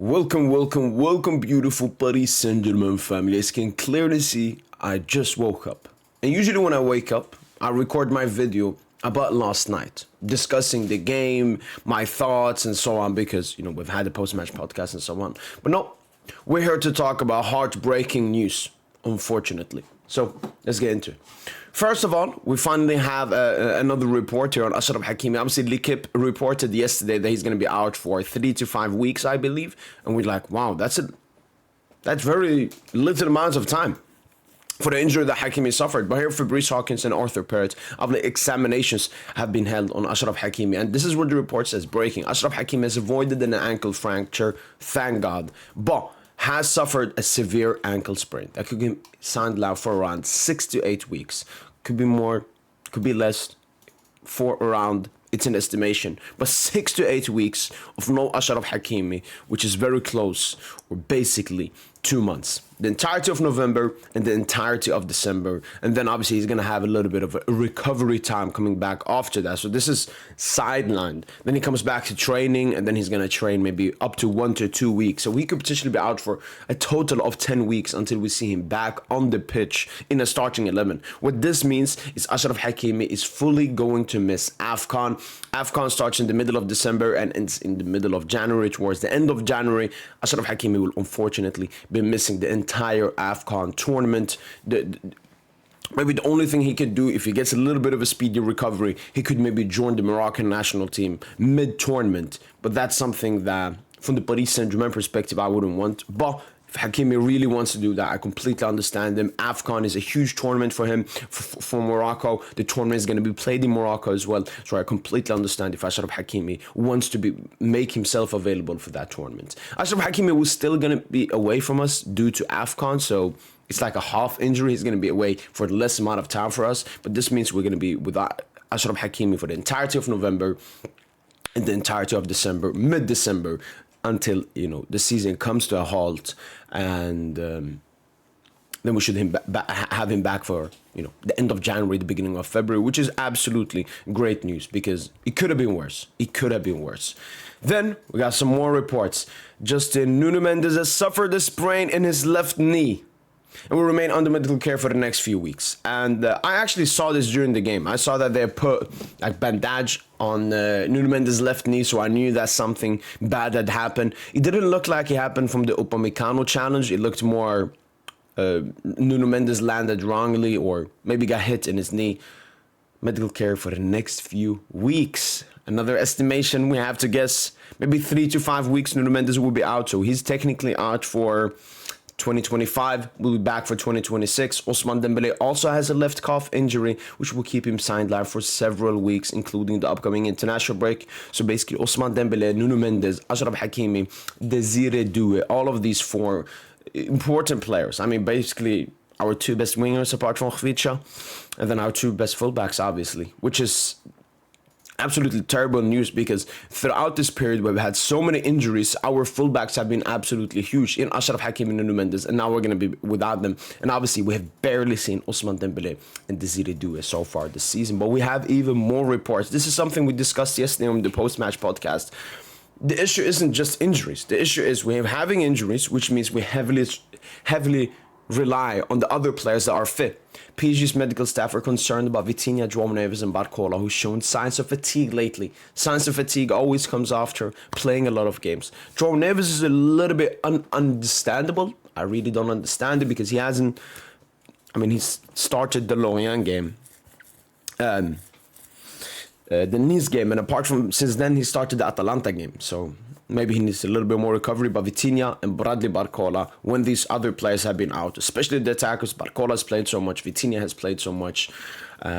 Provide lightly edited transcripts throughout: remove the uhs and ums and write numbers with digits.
Welcome, beautiful Paris Saint Germain family. As you can clearly see, I just woke up. And usually, when I wake up, I record my video about last night, discussing the game, my thoughts, and so on, because, we've had the post match podcast and so on. But no, we're here to talk about heartbreaking news, unfortunately. So, let's get into it. First of all, we finally have another report here on Achraf Hakimi. Obviously, L'Equipe reported yesterday that he's going to be out for 3 to 5 weeks, I believe. And we're like, wow, that's very little amount of time for the injury that Hakimi suffered. But here, Fabrice Hawkins and Arthur Perret, of the examinations have been held on Achraf Hakimi. And this is what the report says, breaking. Achraf Hakimi has avoided an ankle fracture, thank God. But has suffered a severe ankle sprain that could be signed out for around 6 to 8 weeks. Could be more, could be less, for around, it's an estimation. But 6 to 8 weeks of no Achraf Hakimi, which is very close, or basically 2 months. The entirety of November and the entirety of December. And then obviously he's going to have a little bit of a recovery time coming back after that. So this is sidelined. Then he comes back to training and then he's going to train maybe up to 1 to 2 weeks. So he could potentially be out for a total of 10 weeks until we see him back on the pitch in a starting 11. What this means is Achraf Hakimi is fully going to miss AFCON. AFCON starts in the middle of December and ends in the middle of January. Towards the end of January, Achraf Hakimi will unfortunately be missing the entire AFCON tournament. Maybe the only thing he could do, if he gets a little bit of a speedy recovery, he could maybe join the Moroccan national team mid-tournament. But that's something that, from the Paris Saint Germain perspective, I wouldn't want. But if Hakimi really wants to do that, I completely understand him. AFCON is a huge tournament for him, for Morocco. The tournament is going to be played in Morocco as well. So I completely understand if Achraf Hakimi wants to make himself available for that tournament. Achraf Hakimi was still going to be away from us due to AFCON, so it's like a half injury. He's going to be away for the less amount of time for us. But this means we're going to be without Achraf Hakimi for the entirety of November and the entirety of December, mid-December, until the season comes to a halt, and then we should have him back for the end of January, the beginning of February, which is absolutely great news because it could have been worse. Then we got some more reports. Justin Nuno Mendes has suffered a sprain in his left knee and will remain under medical care for the next few weeks. And I actually saw this during the game. I saw that they put like bandage on Nuno Mendes' left knee, so I knew that something bad had happened. It didn't look like it happened from the Upamecano challenge. It looked more Nuno Mendes landed wrongly or maybe got hit in his knee. Medical care for the next few weeks. Another estimation, we have to guess, maybe 3 to 5 weeks Nuno Mendes will be out. So he's technically out for 2025, will be back for 2026. Ousmane Dembélé also has a left calf injury, which will keep him sidelined for several weeks, including the upcoming international break. So basically, Ousmane Dembélé, Nuno Mendes, Achraf Hakimi, Désiré Doué, all of these 4 important players. I mean, basically, our 2 best wingers apart from Khvicha, and then our 2 best fullbacks, obviously, which is absolutely terrible news because throughout this period where we had so many injuries, our fullbacks have been absolutely huge in Achraf Hakimi and Nuno Mendes, and now we're going to be without them. And obviously, we have barely seen Ousmane Dembélé and Désiré Doué so far this season, but we have even more reports. This is something we discussed yesterday on the post-match podcast. The issue isn't just injuries. The issue is we have having injuries, which means we heavily rely on the other players that are fit. PSG's medical staff are concerned about Vitinha, João Neves and Barcola, who's shown signs of fatigue lately. Signs of fatigue always comes after playing a lot of games. João Neves is a little bit understandable. I really don't understand it because he's started the Lorient game, the Nice game, and apart from since then he started the Atalanta game. So maybe he needs a little bit more recovery, but Vitinha and Bradley Barcola, when these other players have been out, especially the attackers, Barcola has played so much, Vitinha has played so much,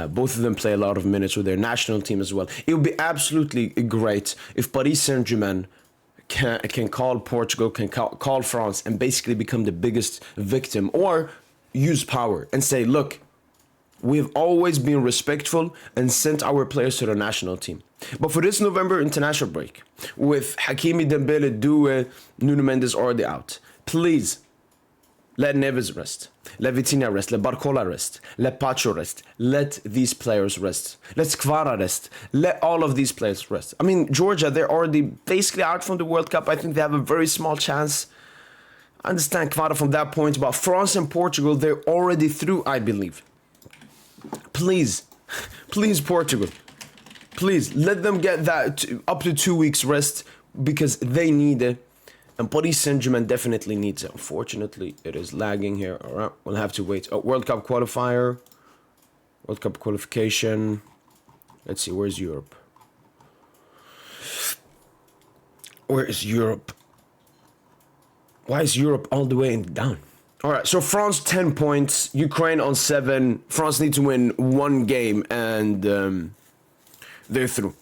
both of them play a lot of minutes with their national team as well. It would be absolutely great if Paris Saint Germain can call Portugal, can call France, and basically become the biggest victim, or use power and say, look, we've always been respectful and sent our players to the national team. But for this November international break, with Hakimi, Dembélé, Doué, Nuno Mendes already out, please Let Neves rest. Let Vitinha rest. Let Barcola rest. Let Pacho rest. Let these players rest. Let Kvara rest. Let all of these players rest. I mean, Georgia, they're already basically out from the World Cup. I think they have a very small chance. I understand Kvara from that point, but France and Portugal, they're already through, I believe. Please, please, Portugal. Please, let them get that up to 2 weeks rest because they need it. And Paris Saint Germain definitely needs it. Unfortunately, it is lagging here. All right, we'll have to wait. Oh, World Cup qualifier. World Cup qualification. Let's see, where's Europe? Where is Europe? Why is Europe all the way down? All right, so France 10 points, Ukraine on 7. France need to win 1 game and they're through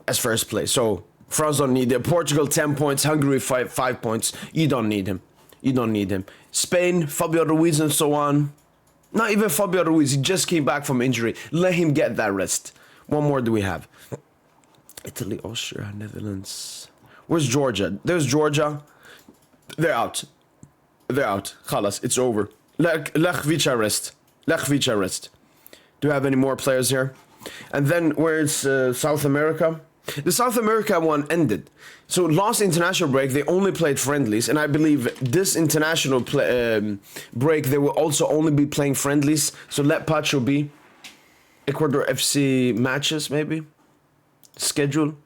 as first place. So France don't need it. Portugal 10 points, Hungary 5 points. You don't need him. You don't need him. Spain, Fabio Ruiz and so on. Not even Fabio Ruiz. He just came back from injury. Let him get that rest. One more do we have? Italy, Austria, Netherlands. Where's Georgia? There's Georgia. They're out. They're out. Khalas, it's over. Lech rest. Lech rest. Do we have any more players here? And then where's South America? The South America one ended. So last international break, they only played friendlies. And I believe this international break, they will also only be playing friendlies. So let Pacho be. Ecuador FC matches, maybe. Schedule.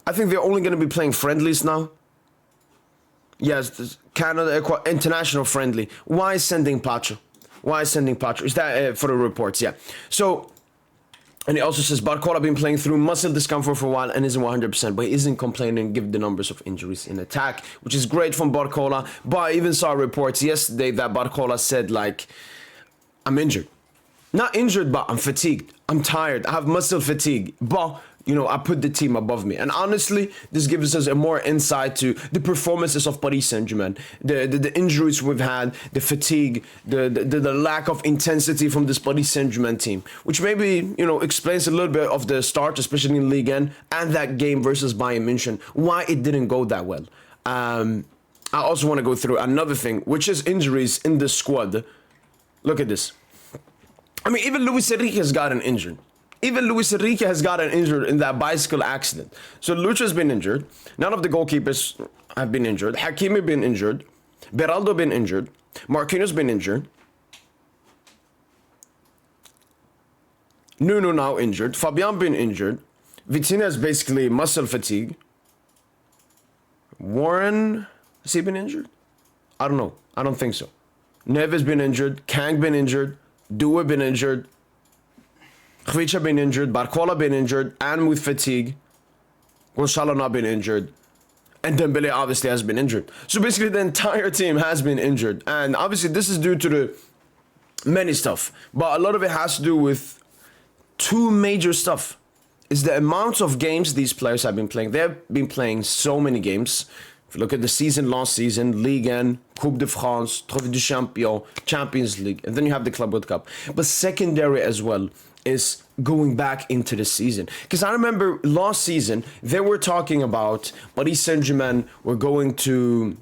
I think they're only going to be playing friendlies now. Yes, Canada, Ecuador, international friendly. Why sending Pacho? Why sending Pacho? Is that for the reports? Yeah. So... And he also says, Barcola been playing through muscle discomfort for a while and isn't 100%, but he isn't complaining given the numbers of injuries in attack, which is great from Barcola. But I even saw reports yesterday that Barcola said, like, I'm injured. Not injured, but I'm fatigued. I'm tired. I have muscle fatigue. But, you know, I put the team above me. And honestly, this gives us a more insight to the performances of Paris Saint Germain, the injuries we've had, the fatigue, the lack of intensity from this Paris Saint Germain team, which maybe, you know, explains a little bit of the start, especially in Ligue 1 and that game versus Bayern München, why it didn't go that well. I also want to go through another thing, which is injuries in the squad. Look at this. I mean, even Luis Enrique has gotten injured. Even Luis Enrique has gotten injured in that bicycle accident. So Lucha's been injured. None of the goalkeepers have been injured. Hakimi been injured. Beraldo been injured. Marquinhos been injured. Nuno now injured. Fabian been injured. Vitinha is basically muscle fatigue. Warren, has he been injured? I don't know. I don't think so. Neves been injured. Kang been injured. Due been injured. Khvicha been injured, Barcola been injured, and with fatigue. Gonzalo not been injured. And Dembele obviously has been injured. So basically the entire team has been injured. And obviously this is due to the many stuff. But a lot of it has to do with 2 major stuff. It's the amount of games these players have been playing. They have been playing so many games. If you look at the season, last season, Ligue 1, Coupe de France, Trophée du Champion, Champions League, and then you have the Club World Cup. But secondary as well is going back into the season. Because I remember last season, they were talking about Paris Saint Germain were going to...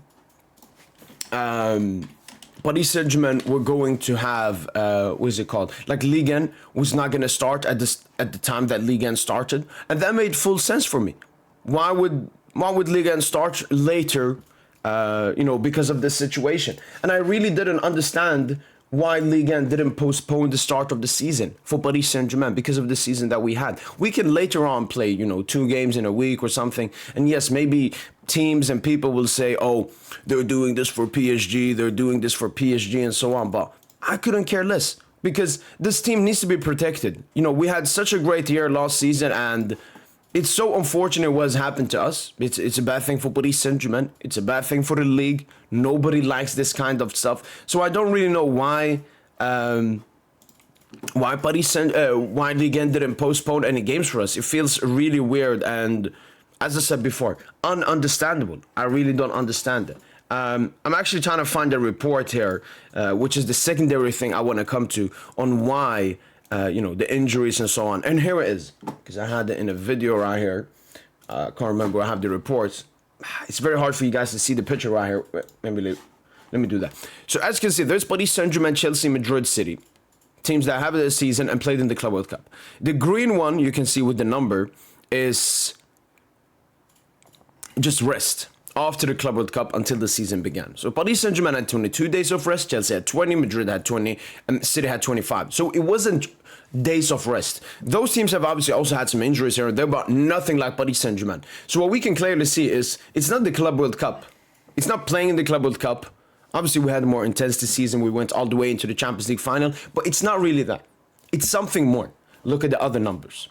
Paris Saint Germain were going to have, what is it called? Like Ligue 1 was not going to start at the time that Ligue 1 started. And that made full sense for me. Why would Ligue 1 start later, you know, because of this situation? And I really didn't understand why Ligue 1 didn't postpone the start of the season for Paris Saint Germain because of the season that we had. We can later on play, you know, 2 games in a week or something. And yes, maybe teams and people will say, oh, they're doing this for PSG, they're doing this for PSG and so on. But I couldn't care less because this team needs to be protected. You know, we had such a great year last season and it's so unfortunate what's happened to us. It's a bad thing for Paris Saint Germain. It's a bad thing for the league. Nobody likes this kind of stuff. So I don't really know why why Ligue 1 didn't postpone any games for us. It feels really weird and, as I said before, ununderstandable. I really don't understand it. I'm actually trying to find a report here, which is the secondary thing I want to come to on why. You know, the injuries and so on. And here it is, because I had it in a video right here. Can't remember, I have the reports. It's very hard for you guys to see the picture right here. Maybe Let me do that. So as you can see, there's Paris Saint Germain, Chelsea, Madrid, City. Teams that have this season and played in the Club World Cup. The green one, you can see with the number, is just rest after the Club World Cup until the season began. So Paris Saint Germain had 22 days of rest, Chelsea had 20, Madrid had 20, and City had 25. So it wasn't days of rest. Those teams have obviously also had some injuries here and there, but nothing like Paris Saint Germain. So what we can clearly see is it's not the Club World Cup. It's not playing in the Club World Cup. Obviously, we had a more intense this season. We went all the way into the Champions League final, but it's not really that. It's something more. Look at the other numbers.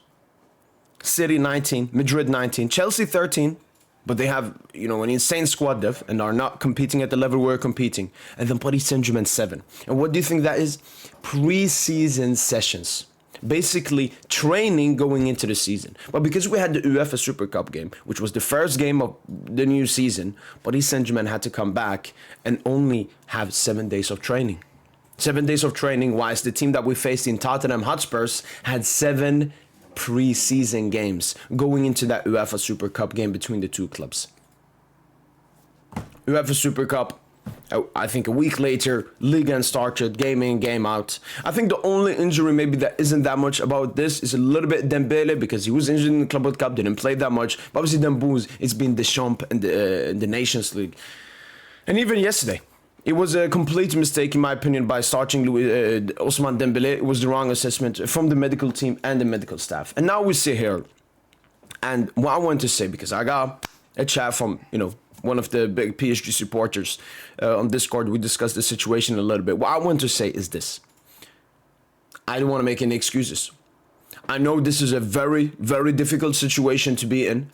City 19, Madrid 19, Chelsea 13, but they have, you know, an insane squad depth and are not competing at the level we're competing. And then Paris Saint Germain 7. And what do you think that is? Pre-season sessions. Basically training going into the season. But because we had the UEFA Super Cup game, which was the first game of the new season, Paris Saint Germain had to come back and only have 7 days of training. 7 days of training, whilst the team that we faced in Tottenham Hotspurs had 7 pre-season games going into that UEFA Super Cup game between the two clubs. UEFA Super Cup, I think a week later, Ligue 1 started, game in, game out. I think the only injury maybe that isn't that much about this is a little bit Dembele, because he was injured in the Club World Cup, didn't play that much. But obviously Dembouz, it's been Deschamps in the Nations League. And even yesterday, it was a complete mistake, in my opinion, by starting Ousmane Dembele. It was the wrong assessment from the medical team and the medical staff. And now we sit here, and what I want to say, because I got a chat from, you know, one of the big PSG supporters on Discord. We discussed the situation a little bit. What I want to say is this. I don't want to make any excuses. I know this is a very, very difficult situation to be in.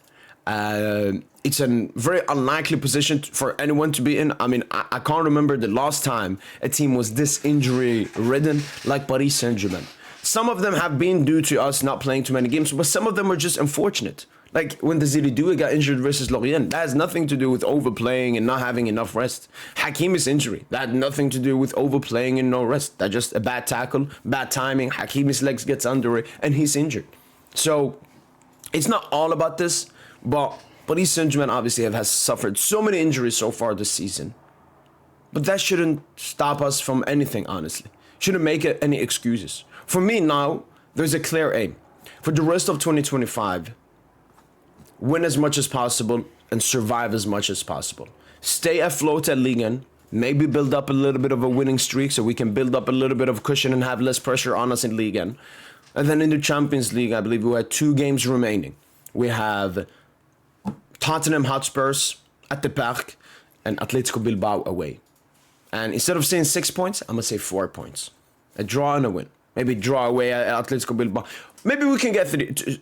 It's a very unlikely position for anyone to be in. I mean, I can't remember the last time a team was this injury-ridden like Paris Saint Germain. Some of them have been due to us not playing too many games, but some of them are just unfortunate. Like when the Zidane got injured versus Lorient, that has nothing to do with overplaying and not having enough rest. Hakimi's injury, that had nothing to do with overplaying and no rest. That's just a bad tackle, bad timing. Hakimi's legs gets under it, and he's injured. So it's not all about this, but Paris Saint Germain obviously has suffered so many injuries so far this season. But that shouldn't stop us from anything, honestly. Shouldn't make it any excuses. For me now, there's a clear aim. For the rest of 2025, win as much as possible and survive as much as possible. Stay afloat at Ligue 1. Maybe build up a little bit of a winning streak so we can build up a little bit of cushion and have less pressure on us in Ligue 1. And then in the Champions League, I believe we had 2 games remaining. We have Tottenham Hotspurs at the Parc and Atletico Bilbao away. And instead of saying 6 points, I'm going to say 4 points. A draw and a win. Maybe draw away at Atletico Bilbao. Maybe we can get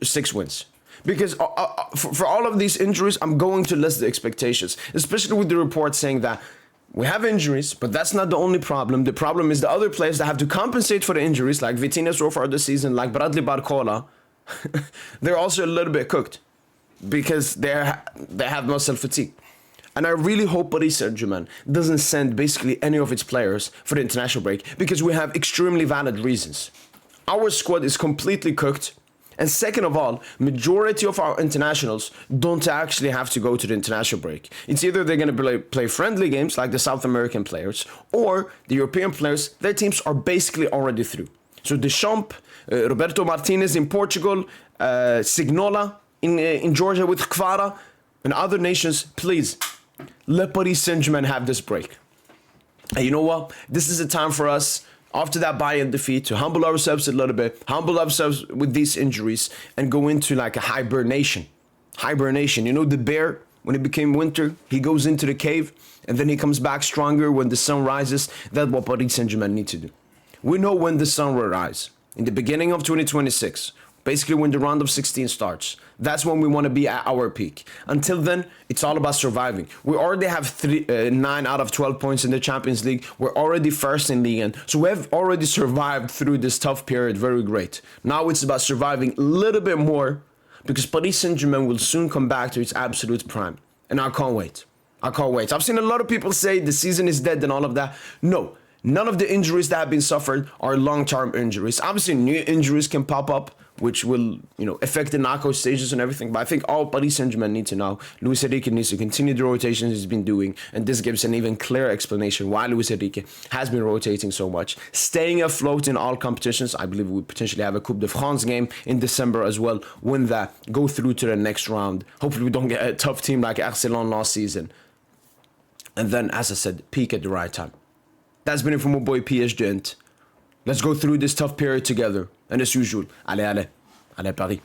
6 wins. Because for all of these injuries, I'm going to less the expectations. Especially with the report saying that we have injuries, but that's not the only problem. The problem is the other players that have to compensate for the injuries, like Vitinha so far this season, like Bradley Barcola. They're also a little bit cooked because they have muscle fatigue. And I really hope Paris Saint Germain doesn't send basically any of its players for the international break, because we have extremely valid reasons. Our squad is completely cooked. And second of all, majority of our internationals don't actually have to go to the international break. It's either they're going to play friendly games like the South American players, or the European players, their teams are basically already through. So Deschamps, Roberto Martinez in Portugal, Signola in Georgia with Kvara, and other nations, please, let Paris Saint Germain have this break. And you know what? This is a time for us, after that Bayern defeat, to humble ourselves a little bit, humble ourselves with these injuries, and go into like a hibernation. Hibernation. You know the bear, when it became winter, he goes into the cave, and then he comes back stronger when the sun rises. That's what Paris Saint Germain need to do. We know when the sun will rise. In the beginning of 2026, basically when the round of 16 starts. That's when we want to be at our peak. Until then, it's all about surviving. We already have 9 out of 12 points in the Champions League. We're already first in Ligue 1. So we have already survived through this tough period very great. Now it's about surviving a little bit more, because Paris Saint Germain will soon come back to its absolute prime. And I can't wait. I can't wait. I've seen a lot of people say the season is dead and all of that. No, none of the injuries that have been suffered are long-term injuries. Obviously, new injuries can pop up, which will, affect the knockout stages and everything. But I think all Paris Saint Germain need to know, Luis Enrique needs to continue the rotations he's been doing, and this gives an even clearer explanation why Luis Enrique has been rotating so much, staying afloat in all competitions. I believe we potentially have a Coupe de France game in December as well. Win that, go through to the next round. Hopefully we don't get a tough team like Arsenal last season. And then, as I said, peak at the right time. That's been it from my boy PSGINT. Let's go through this tough period together. And as usual, allez, Paris.